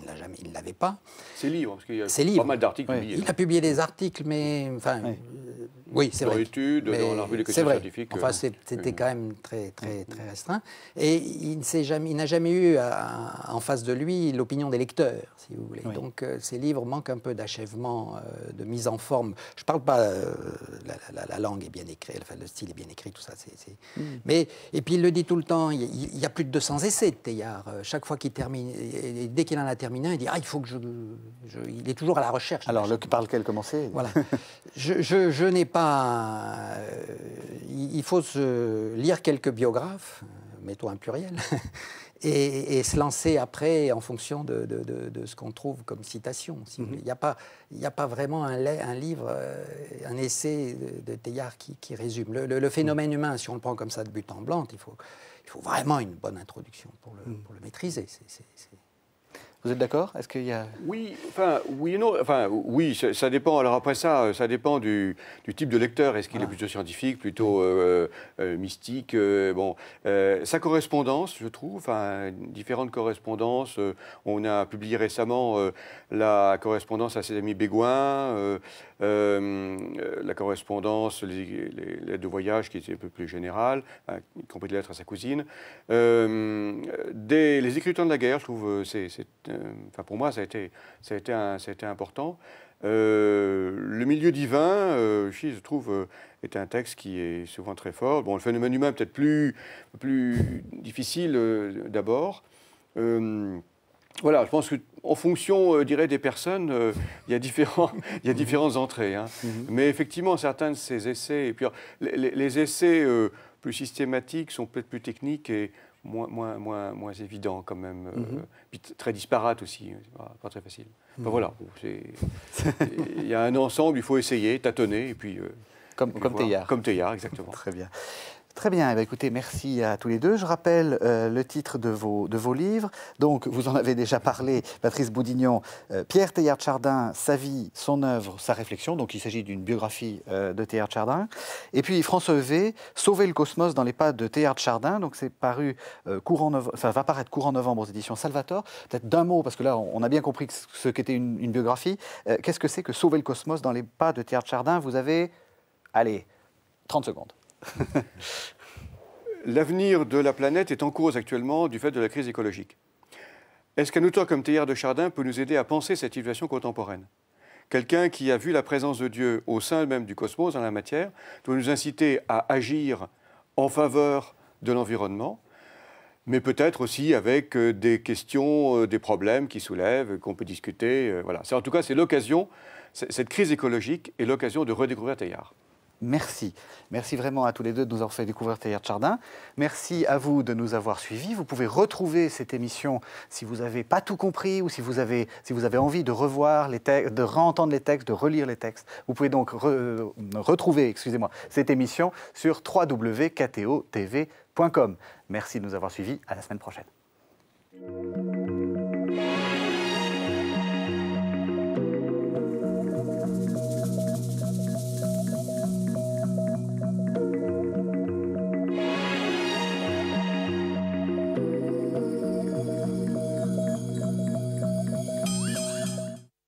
ne l'avait pas. Ses livres, parce qu'il y a pas mal d'articles publiés. Il a publié des articles, mais enfin, oui, c'est vrai. Dans l'étude, dans la revue des questions scientifiques. Enfin, c'était quand même très restreint. Et il n'a jamais eu en face de lui l'opinion des lecteurs, si vous voulez. Oui. Donc, ces livres manquent un peu d'achèvement, de mise en forme. Je ne parle pas, la langue est bien écrite, enfin, le style est bien écrit, tout ça. Mais, et puis, il le dit tout le temps, il y a plus de 200 essais de Teilhard. Chaque fois qu'il termine, et dès qu'il en a terminé un, il dit « Ah, il faut que il est toujours à la recherche. » Alors, par lequel commencer? Voilà. Je n'ai pas... il faut lire quelques biographes, mettons un pluriel, et se lancer après en fonction de ce qu'on trouve comme citation. Si il n'y a pas vraiment un livre, un essai de Teilhard qui résume. Le phénomène humain, si on le prend comme ça de but en blanc, il faut vraiment une bonne introduction pour le maîtriser. Vous êtes d'accord? Est-ce qu'il y a... Oui, oui et non. Oui, ça dépend. Alors après ça dépend du type de lecteur. Est-ce qu'il est plutôt scientifique, plutôt mystique? Sa correspondance, je trouve, différentes correspondances. On a publié récemment la correspondance à ses amis béguins, la correspondance, les lettres de voyage qui étaient un peu plus générales, y compris des lettres à sa cousine. Les écritures de la guerre, je trouve, pour moi, ça a été important. Le milieu divin, je trouve, est un texte qui est souvent très fort. Bon, le phénomène humain peut-être plus difficile d'abord. Voilà, je pense qu'en fonction, je dirais, des personnes, il y a différentes entrées. Hein. Mais effectivement, certains de ces essais, et puis les essais plus systématiques sont peut-être plus techniques et moins évidents quand même, puis très disparates aussi, pas très facile. Enfin, voilà, il y a un ensemble, il faut essayer, tâtonner, et puis... Comme Teilhard. Comme Teilhard, exactement. Très bien. Très bien, eh bien, écoutez, merci à tous les deux. Je rappelle le titre de vos livres. Donc, vous en avez déjà parlé, Patrice Boudignon, Pierre Teilhard de Chardin, sa vie, son œuvre, sa réflexion. Donc, il s'agit d'une biographie de Teilhard de Chardin. Et puis, François Heuvet, Sauver le cosmos dans les pas de Teilhard de Chardin. Donc, c'est paru va paraître courant novembre aux éditions Salvator. Peut-être d'un mot, parce que là, on a bien compris ce qu'était une biographie. Qu'est-ce que c'est que Sauver le cosmos dans les pas de Teilhard de Chardin? Vous avez, allez, 30 secondes. L'avenir de la planète est en cause actuellement du fait de la crise écologique. Est-ce qu'un auteur comme Teilhard de Chardin peut nous aider à penser cette situation contemporaine? Quelqu'un qui a vu la présence de Dieu au sein même du cosmos, dans la matière, doit nous inciter à agir en faveur de l'environnement, mais peut-être aussi avec des questions, des problèmes qui soulèvent, qu'on peut discuter. Voilà. En tout cas, c'est l'occasion, cette crise écologique est l'occasion de redécouvrir Teilhard. Merci. Merci vraiment à tous les deux de nous avoir fait découvrir Teilhard de Chardin. Merci à vous de nous avoir suivis. Vous pouvez retrouver cette émission si vous n'avez pas tout compris ou si vous avez envie de revoir les textes, de réentendre les textes, de relire les textes. Vous pouvez donc retrouver cette émission sur www.ktotv.com. Merci de nous avoir suivis. À la semaine prochaine.